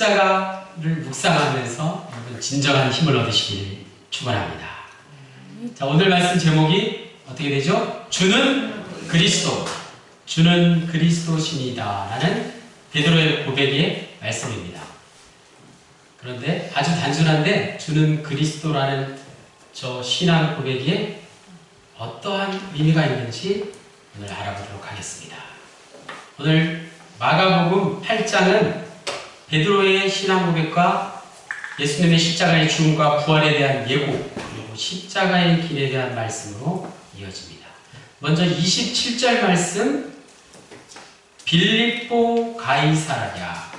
십자가를 묵상하면서 여러분 진정한 힘을 얻으시길 축원합니다. 자, 오늘 말씀 제목이 어떻게 되죠? 주는 그리스도, 주는 그리스도시니다 라는 베드로의 고백의 말씀입니다. 그런데 아주 단순한데 주는 그리스도라는 저 신앙 고백에 어떠한 의미가 있는지 오늘 알아보도록 하겠습니다. 오늘 마가복음 8장은 베드로의 신앙 고백과 예수님의 십자가의 죽음과 부활에 대한 예고, 그리고 십자가의 길에 대한 말씀으로 이어집니다. 먼저 27절 말씀, 빌립보 가이사랴라는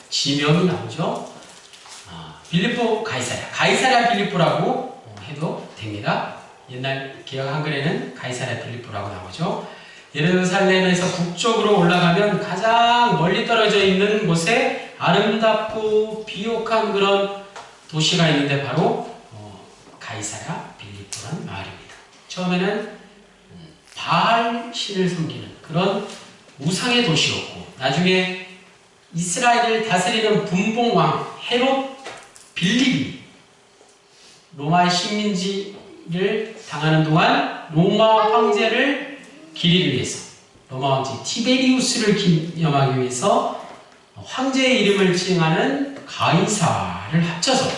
지명이 나오죠. 빌립보 가이사랴 빌립보라고 해도 됩니다. 옛날 개역 한글에는 가이사랴 빌립보라고 나오죠. 예루살렘에서 북쪽으로 올라가면 가장 멀리 떨어져 있는 곳에 아름답고 비옥한 그런 도시가 있는데 바로 가이사랴 빌립보라는 마을입니다. 처음에는 바알 신을 섬기는 그런 우상의 도시였고, 나중에 이스라엘을 다스리는 분봉왕 헤롯 빌립이 로마의 식민지를 당하는 동안 로마 황제를 기리기 위해서, 로마 황제 티베리우스를 기념하기 위해서 황제의 이름을 칭하는 가이사를 합쳐서,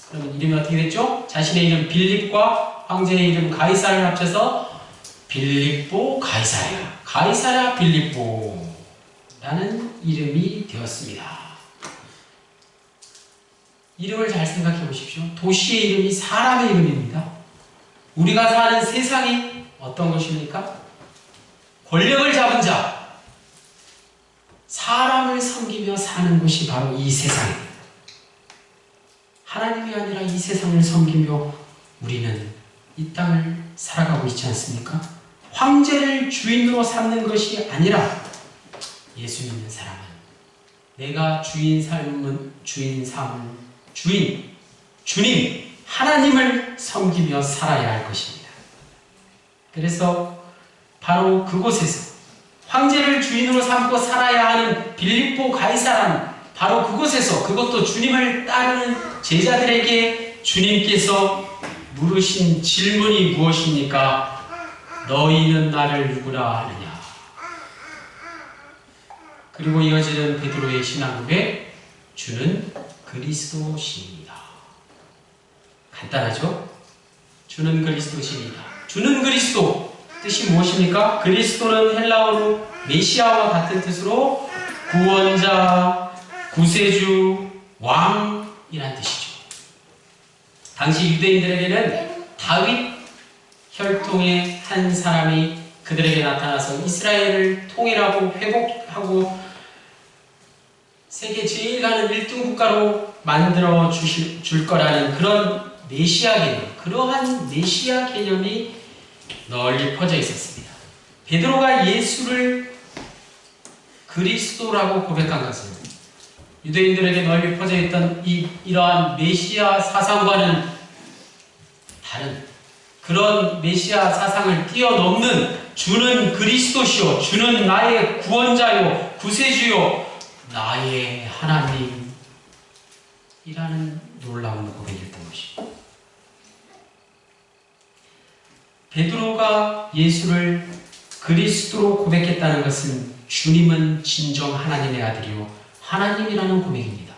그러면 이름이 어떻게 됐죠? 자신의 이름 빌립과 황제의 이름 가이사를 합쳐서 빌립보 가이사랴 빌립보라는 이름이 되었습니다. 이름을 잘 생각해 보십시오. 도시의 이름이 사람의 이름입니다. 우리가 사는 세상이 어떤 것입니까? 권력을 잡은 자, 사람을 섬기며 사는 곳이 바로 이 세상입니다. 하나님이 아니라 이 세상을 섬기며 우리는 이 땅을 살아가고 있지 않습니까? 황제를 주인으로 삼는 것이 아니라 예수 믿는 사람은 내가 주님 하나님을 섬기며 살아야 할 것입니다. 그래서 바로 그곳에서 황제를 주인으로 삼고 살아야 하는 빌립보 가이사라는 바로 그곳에서, 그것도 주님을 따르는 제자들에게 주님께서 물으신 질문이 무엇입니까? 너희는 나를 누구라 하느냐? 그리고 이어지는 베드로의 신앙 고백, 주는 그리스도시입니다. 간단하죠? 주는 그리스도시입니다. 주는 그리스도, 뜻이 무엇입니까? 그리스도는 헬라어로 메시아와 같은 뜻으로 구원자, 구세주, 왕이란 뜻이죠. 당시 유대인들에게는 다윗 혈통의 한 사람이 그들에게 나타나서 이스라엘을 통일하고 회복하고 세계 제일 가는 1등 국가로 만들어 줄 거라는 그런 메시아 개념, 그러한 메시아 개념이 널리 퍼져 있었습니다. 베드로가 예수를 그리스도라고 고백한 것은 유대인들에게 널리 퍼져 있던 이러한 메시아 사상과는 다른 그런 메시아 사상을 뛰어넘는 주는 그리스도시요, 주는 나의 구원자요, 구세주요, 나의 하나님이라는 놀라운 고백이었던 것입니다. 베드로가 예수를 그리스도로 고백했다는 것은 주님은 진정 하나님의 아들이요 하나님이라는 고백입니다.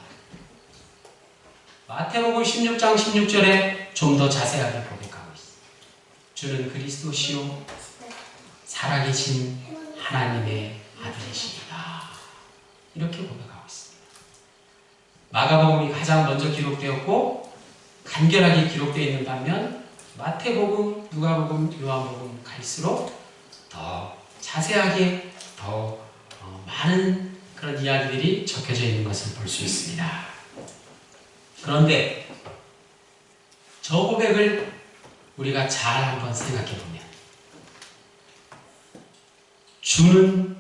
마태복음 16장 16절에 좀 더 자세하게 고백하고 있습니다. 주는 그리스도시요 살아계신 하나님의 아들이십니다. 이렇게 고백하고 있습니다. 마가복음이 가장 먼저 기록되었고 간결하게 기록되어 있는 반면 마태복음, 누가복음, 요한복음 갈수록 더 자세하게 더 많은 그런 이야기들이 적혀져 있는 것을 볼 수 있습니다. 그런데 저 고백을 우리가 잘 한번 생각해 보면 주는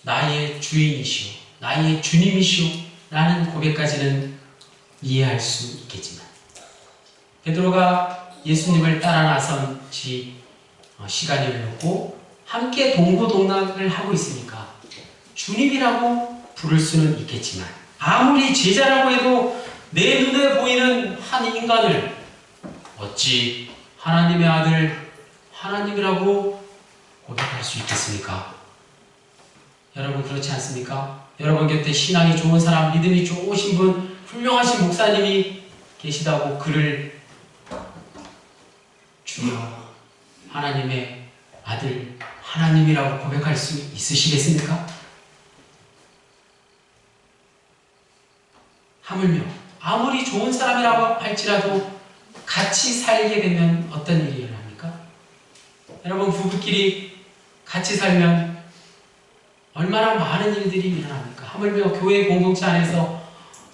나의 주인이시오, 나의 주님이시오 라는 고백까지는 이해할 수 있겠지만 베드로가 예수님을 따라 나선 지 시간이 흘렀고 함께 동고동락을 하고 있으니까 주님이라고 부를 수는 있겠지만 아무리 제자라고 해도 내 눈에 보이는 한 인간을 어찌 하나님의 아들 하나님이라고 고백할 수 있겠습니까? 여러분 그렇지 않습니까? 여러분 곁에 신앙이 좋은 사람, 믿음이 좋으신 분, 훌륭하신 목사님이 계시다고 그를 주여 하나님의 아들 하나님이라고 고백할 수 있으시겠습니까? 하물며 아무리 좋은 사람이라고 할지라도 같이 살게 되면 어떤 일이 일어납니까? 여러분 부부끼리 같이 살면 얼마나 많은 일들이 일어납니까? 하물며 교회 공동체 안에서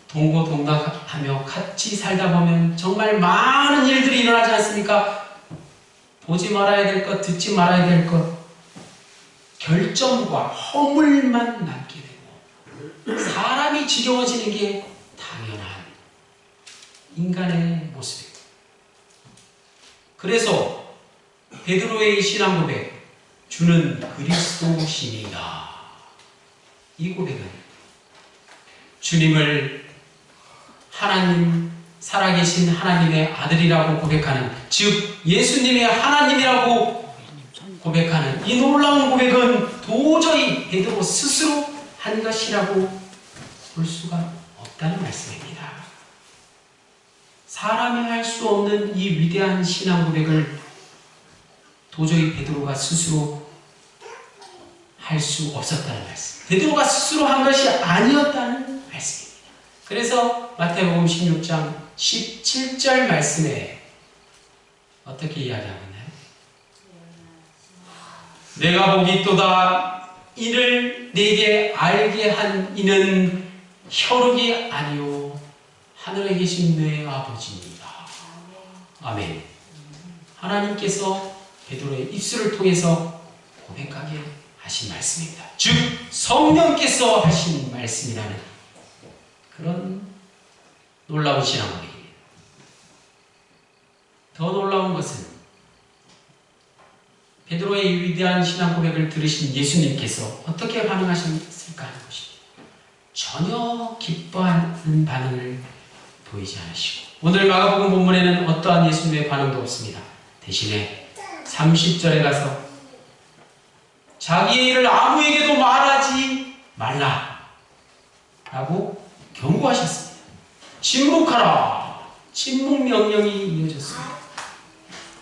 동고동락하며 같이 살다 보면 정말 많은 일들이 일어나지 않습니까? 보지 말아야 될 것, 듣지 말아야 될 것, 결점과 허물만 남게 되고 사람이 지겨워지는 게 당연한 인간의 모습입니다. 그래서 베드로의 신앙 고백, 주는 그리스도시니이다. 이 고백은 주님을 하나님, 살아계신 하나님의 아들이라고 고백하는, 즉 예수님의 하나님이라고 고백하는 이 놀라운 고백은 도저히 베드로 스스로 한 것이라고 볼 수가 없다는 말씀입니다. 사람이 할 수 없는 이 위대한 신앙 고백을 도저히 베드로가 스스로 할 수 없었다는 말씀. 베드로가 스스로 한 것이 아니었다는 말씀입니다. 그래서 마태복음 16장 17절 말씀에 어떻게 이야기하고 있나요? 내가 보기 또다 이를 내게 알게 한 이는 혈육이 아니요 하늘에 계신 내 아버지입니다. 아멘. 하나님께서 베드로의 입술을 통해서 고백하게 하신 말씀입니다. 즉 성령께서 하신 말씀이라는 그런 놀라운 신앙 고백입니다. 더 놀라운 것은 베드로의 위대한 신앙 고백을 들으신 예수님께서 어떻게 반응하셨을까 하는 것입니다. 전혀 기뻐하는 반응을 보이지 않으시고 오늘 마가복음 본문에는 어떠한 예수님의 반응도 없습니다. 대신에 30절에 가서 자기의 일을 아무에게도 말하지 말라 라고 경고하셨습니다. 침묵하라. 침묵 명령이 이어졌습니다.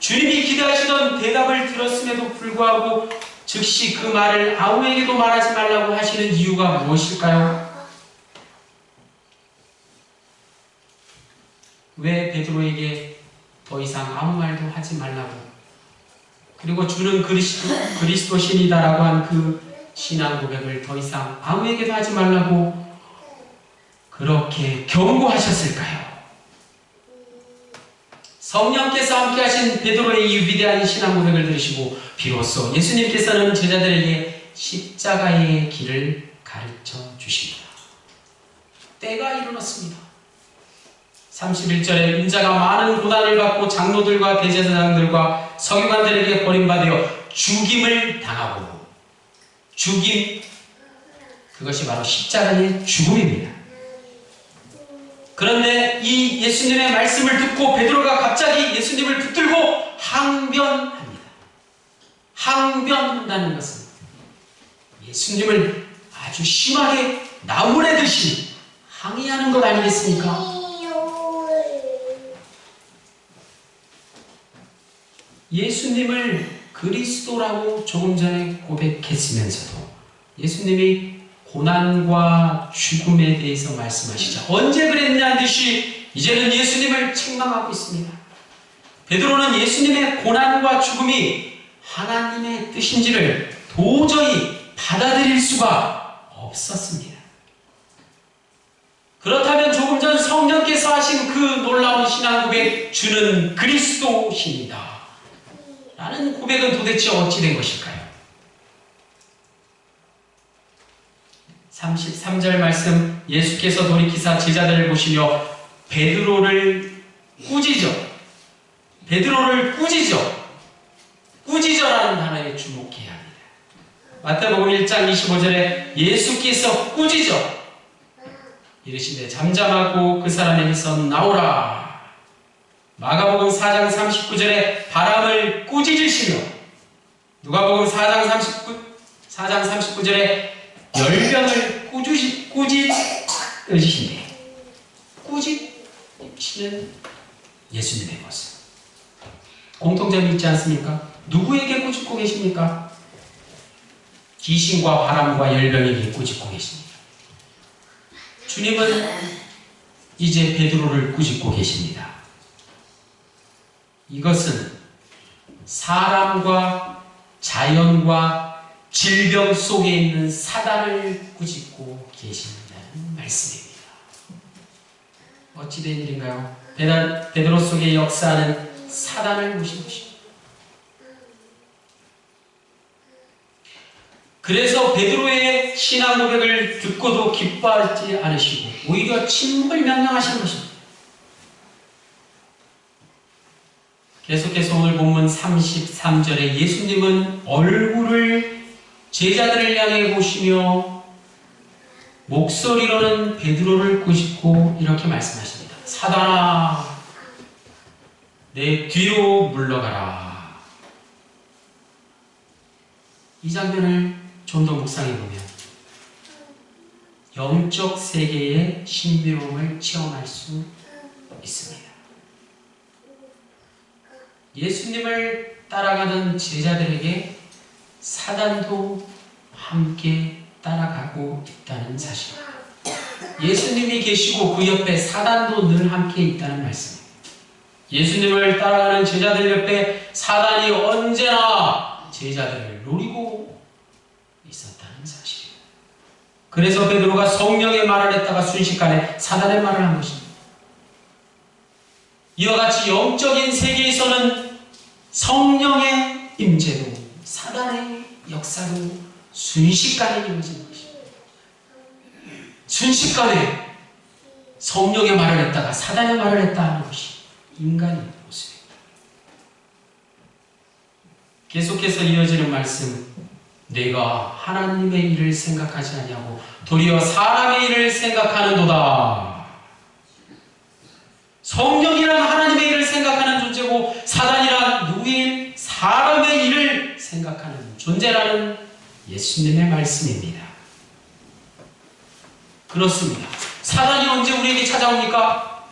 주님이 기대하시던 대답을 들었음에도 불구하고 즉시 그 말을 아무에게도 말하지 말라고 하시는 이유가 무엇일까요? 왜 베드로에게 더 이상 아무 말도 하지 말라고, 그리고 주는 그리스도신이다라고 한 그 신앙 고백을 더 이상 아무에게도 하지 말라고 그렇게 경고하셨을까요? 성령께서 함께 하신 베드로의 이 위대한 신앙 고백을 들으시고 비로소 예수님께서는 제자들에게 십자가의 길을 가르쳐 주십니다. 때가 이르렀습니다. 31절에 인자가 많은 고난을 받고 장로들과 대제사장들과 서기관들에게 버림받아 죽임을 당하고, 죽임, 그것이 바로 십자가의 죽음입니다. 그런데 이 예수님의 말씀을 듣고 베드로가 갑자기 예수님을 붙들고 항변합니다. 항변한다는 것은 예수님을 아주 심하게 나무래듯이 항의하는 것 아니겠습니까? 예수님을 그리스도라고 조금 전에 고백했으면서도 예수님이 고난과 죽음에 대해서 말씀하시자 언제 그랬냐는 듯이 이제는 예수님을 책망하고 있습니다. 베드로는 예수님의 고난과 죽음이 하나님의 뜻인지를 도저히 받아들일 수가 없었습니다. 그렇다면 조금 전 성령께서 하신 그 놀라운 신앙 고백, 주는 그리스도십니다 라는 고백은 도대체 어찌 된 것일까요? 33절 말씀, 예수께서 돌이키사 제자들을 보시며 베드로를 꾸짖어. 베드로를 꾸짖어. 꾸짖어라는 단어에 주목해야 합니다. 마태복음 1장 25절에 예수께서 꾸짖어 이르시되 잠잠하고 그 사람에게서 나오라. 마가복음 4장 39절에 바람을 꾸짖으시며 누가복음 4장 39절에 열병을 꾸짖으시네. 꾸짖으시는 예수님의 모습. 공통점이 있지 않습니까? 누구에게 꾸짖고 계십니까? 귀신과 바람과 열병에게 꾸짖고 계십니다. 주님은 이제 베드로를 꾸짖고 계십니다. 이것은 사람과 자연과 질병 속에 있는 사단을 꾸짖고 계신다는 말씀입니다. 어찌된 일인가요? 베드로 속에 역사하는 사단을 보신 것입니다. 그래서 베드로의 신앙 고백을 듣고도 기뻐하지 않으시고 오히려 침묵을 명령하시는 것입니다. 계속해서 오늘 본문 33절에 예수님은 얼굴을 제자들을 향해 보시며 목소리로는 베드로를 꾸짖고 이렇게 말씀하십니다. 사단아, 내 뒤로 물러가라. 이 장면을 좀 더 묵상해보면 영적 세계의 신비로움을 체험할 수 있습니다. 예수님을 따라가는 제자들에게 사단도 함께 따라가고 있다는 사실. 예수님이 계시고 그 옆에 사단도 늘 함께 있다는 말씀입니다. 예수님을 따라가는 제자들 옆에 사단이 언제나 제자들을 노리고 있었다는 사실입니다. 그래서 베드로가 성령의 말을 했다가 순식간에 사단의 말을 한 것입니다. 이와 같이 영적인 세계에서는 성령의 임재도 사단의 역사도 순식간에 이루어지는 것입니다. 순식간에 성령의 말을 했다가 사단의 말을 했다 하는 것이 인간의 모습입니다. 계속해서 이어지는 말씀, 내가 하나님의 일을 생각하지 아니하고 도리어 사람의 일을 생각하는도다. 성령이란 하나님의 일을 생각하는 존재고 사단이란 누구인 사람의 일을 생각하는 존재라는 예수님의 말씀입니다. 그렇습니다. 사단이 언제 우리에게 찾아옵니까?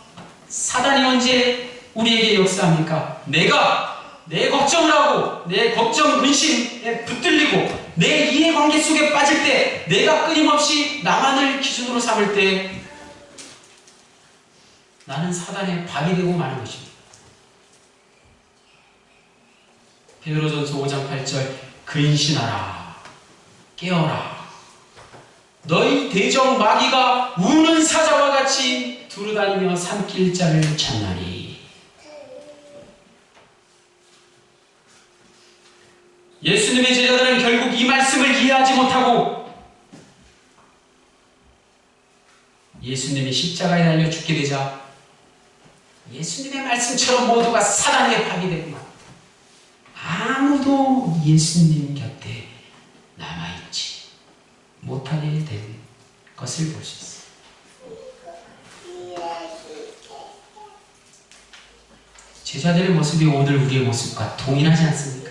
사단이 언제 우리에게 역사합니까? 내가 내 걱정을 하고 내 걱정 근심에 붙들리고 내 이해관계 속에 빠질 때, 내가 끊임없이 나만을 기준으로 삼을 때 나는 사단의 밥이 되고 마는 것입니다. 베드로전서 5장 8절 근신하라 깨어라 너희 대적 마귀가 우는 사자와 같이 두루다니며 삼킬 자를 찾나니. 예수님의 제자들은 결국 이 말씀을 이해하지 못하고 예수님이 십자가에 달려 죽게 되자 예수님의 말씀처럼 모두가 사단의 밥이 되구만. 아무도 예수님 곁에 남아있지 못하게 된 것을 볼 수 있어요. 제자들의 모습이 오늘 우리의 모습과 동일하지 않습니까?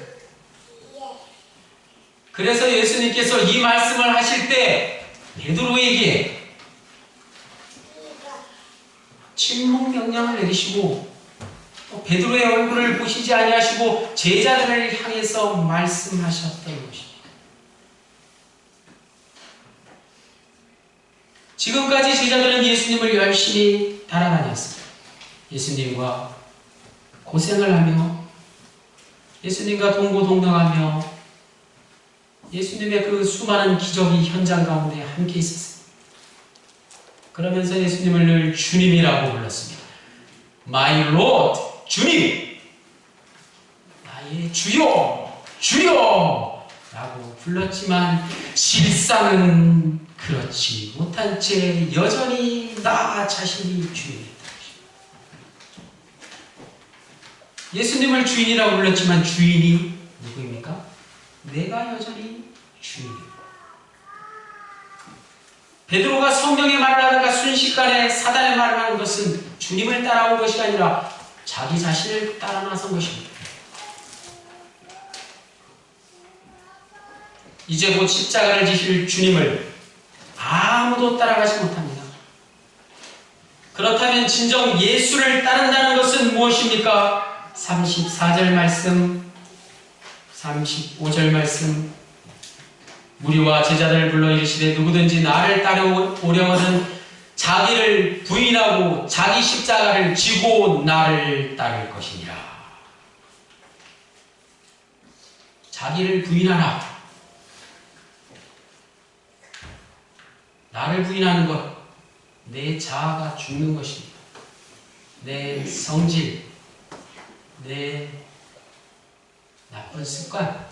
그래서 예수님께서 이 말씀을 하실 때 베드로에게 침묵 명령을 내리시고 또 베드로의 얼굴을 보시지 아니하시고 제자들을 향해서 말씀하셨던 것입니다. 지금까지 제자들은 예수님을 열심히 따라다녔습니다. 예수님과 고생을 하며 예수님과 동고동락하며 예수님의 그 수많은 기적이 현장 가운데 함께 있었습니다. 그러면서 예수님을 늘 주님이라고 불렀습니다. My Lord, 주님! 나의 주여! 주여! 라고 불렀지만 실상은 그렇지 못한 채 여전히 나 자신이 주인이었다. 예수님을 주인이라고 불렀지만 주인이 누구입니까? 내가 여전히 주님입니다. 베드로가 성령의 말을 하다가 순식간에 사단의 말을 하는 것은 주님을 따라온 것이 아니라 자기 자신을 따라 나선 것입니다. 이제 곧 십자가를 지실 주님을 아무도 따라가지 못합니다. 그렇다면 진정 예수를 따른다는 것은 무엇입니까? 34절 말씀, 35절 말씀, 무리와 제자들을 불러 이르시되 누구든지 나를 따라오려거든 자기를 부인하고 자기 십자가를 지고 나를 따를 것이니라. 자기를 부인하라. 나를 부인하는 것, 내 자아가 죽는 것입니다. 내 성질, 내 나쁜 습관,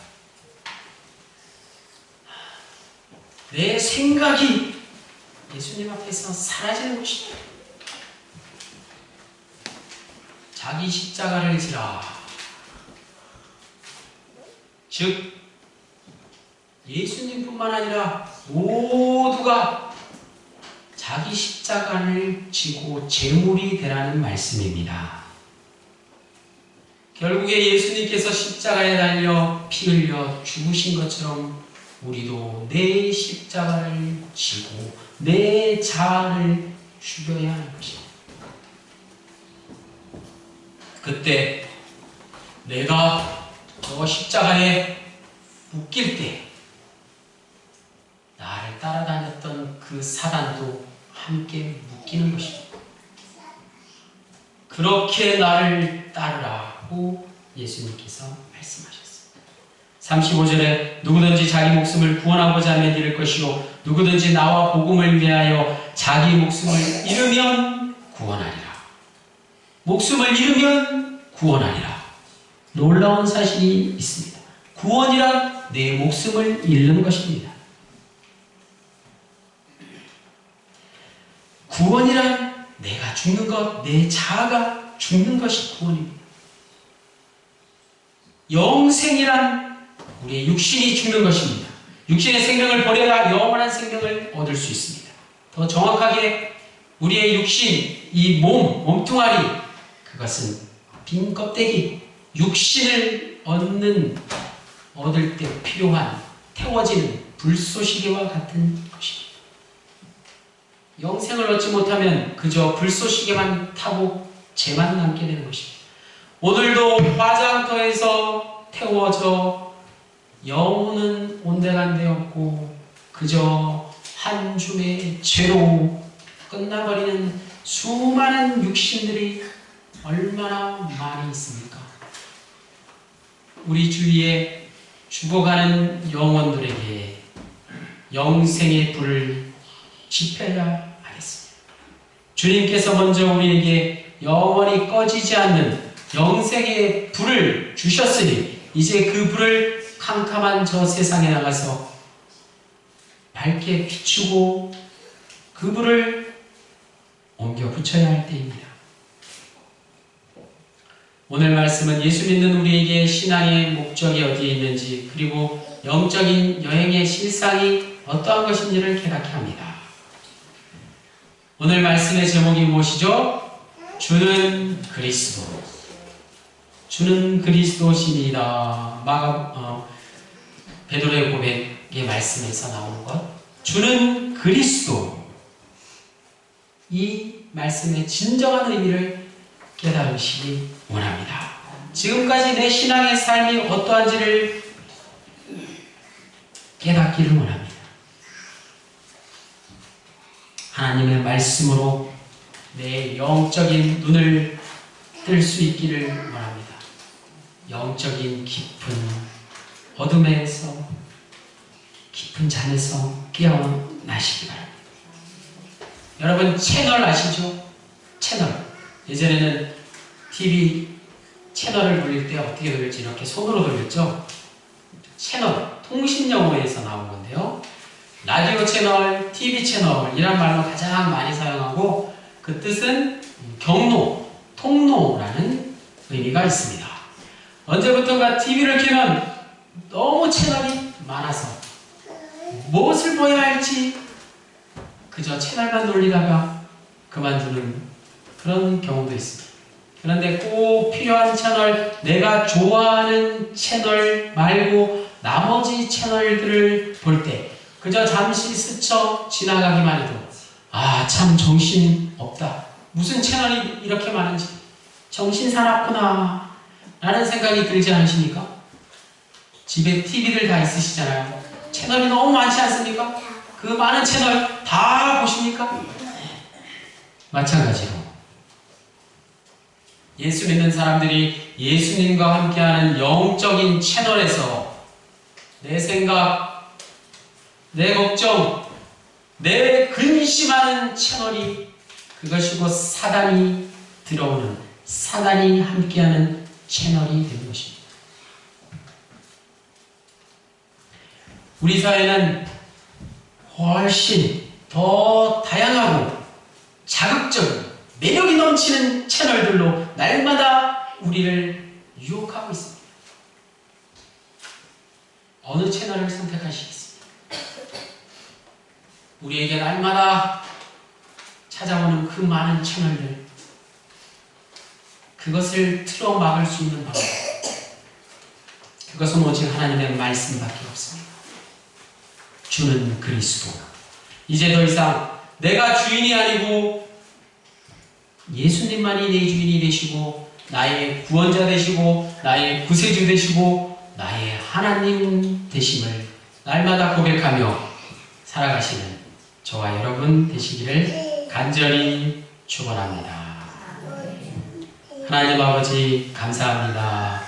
내 생각이 예수님 앞에서 사라지는 것입니다. 자기 십자가를 지라. 즉 예수님뿐만 아니라 모두가 자기 십자가를 지고 제물이 되라는 말씀입니다. 결국에 예수님께서 십자가에 달려 피 흘려 죽으신 것처럼 우리도 내 십자가를 지고 내 자아를 죽여야 하는 것입니다. 그때 내가 저 십자가에 묶일 때 나를 따라다녔던 그 사단도 함께 묶이는 것입니다. 그렇게 나를 따르라고 예수님께서 말씀하셨습니다. 35절에 누구든지 자기 목숨을 구원하고자 하면 잃을 것이요 누구든지 나와 복음을 위하여 자기 목숨을 잃으면 구원하리라. 목숨을 잃으면 구원하리라. 놀라운 사실이 있습니다. 구원이란 내 목숨을 잃는 것입니다. 구원이란 내가 죽는 것, 내 자아가 죽는 것이 구원입니다. 영생이란 우리의 육신이 죽는 것입니다. 육신의 생명을 버려야 영원한 생명을 얻을 수 있습니다. 더 정확하게 우리의 육신, 이 몸뚱아리, 그것은 빈 껍데기, 육신을 얻을 때 필요한 태워지는 불쏘시개와 같은 것입니다. 영생을 얻지 못하면 그저 불쏘시개만 타고 재만 남게 되는 것입니다. 오늘도 화장터에서 태워져 영혼은 온데간데 없고 그저 한 줌의 죄로 끝나버리는 수많은 육신들이 얼마나 많이 있습니까? 우리 주위에 죽어가는 영혼들에게 영생의 불을 지펴야 하겠습니다. 주님께서 먼저 우리에게 영원히 꺼지지 않는 영생의 불을 주셨으니 이제 그 불을 캄캄한 저 세상에 나가서 밝게 비추고 그 불을 옮겨 붙여야 할 때입니다. 오늘 말씀은 예수 믿는 우리에게 신앙의 목적이 어디에 있는지 그리고 영적인 여행의 실상이 어떠한 것인지를 깨닫게 합니다. 오늘 말씀의 제목이 무엇이죠? 주는 그리스도. 주는 그리스도시니라. 베드로의 고백의 말씀에서 나오는 것. 주는 그리스도. 이 말씀의 진정한 의미를 깨달으시기 원합니다. 지금까지 내 신앙의 삶이 어떠한지를 깨닫기를 원합니다. 하나님의 말씀으로 내 영적인 눈을 뜰 수 있기를 원합니다. 영적인 깊은 어둠에서 깊은 잠에서 깨어나시기 바랍니다. 여러분 채널 아시죠? 채널. 예전에는 TV 채널을 돌릴 때 어떻게 돌릴지 이렇게 손으로 돌렸죠? 채널, 통신용어에서 나온 건데요. 라디오 채널, TV 채널 이란 말로 가장 많이 사용하고 그 뜻은 경로, 통로라는 의미가 있습니다. 언제부턴가 TV를 켜면 너무 채널이 많아서 무엇을 보여야 할지 그저 채널만 돌리다가 그만두는 그런 경우도 있습니다. 그런데 꼭 필요한 채널, 내가 좋아하는 채널 말고 나머지 채널들을 볼 때 그저 잠시 스쳐 지나가기만 해도 참 정신 없다. 무슨 채널이 이렇게 많은지 정신 사납구나 라는 생각이 들지 않으십니까? 집에 TV들 다 있으시잖아요. 채널이 너무 많지 않습니까? 그 많은 채널 다 보십니까? 마찬가지로 예수 믿는 사람들이 예수님과 함께하는 영적인 채널에서 내 생각, 내 걱정, 내 근심하는 채널이 그것이 곧 사단이 들어오는, 사단이 함께하는 채널이 되는 것입니다. 우리 사회는 훨씬 더 다양하고 자극적인 매력이 넘치는 채널들로 날마다 우리를 유혹하고 있습니다. 어느 채널을 선택하시겠습니까? 우리에게 날마다 찾아오는 그 많은 채널들, 그것을 틀어막을 수 있는 방법, 그것은 오직 하나님의 말씀밖에 없습니다. 주는 그리스도. 이제 더 이상 내가 주인이 아니고 예수님만이 내 주인이 되시고 나의 구원자 되시고 나의 구세주 되시고 나의 하나님 되심을 날마다 고백하며 살아가시는 저와 여러분 되시기를 간절히 축원합니다. 하나님 아버지 감사합니다.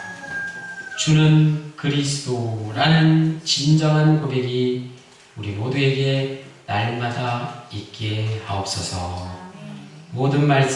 주는 그리스도라는 진정한 고백이 우리 모두에게 날마다 있게 하옵소서. 모든 말씀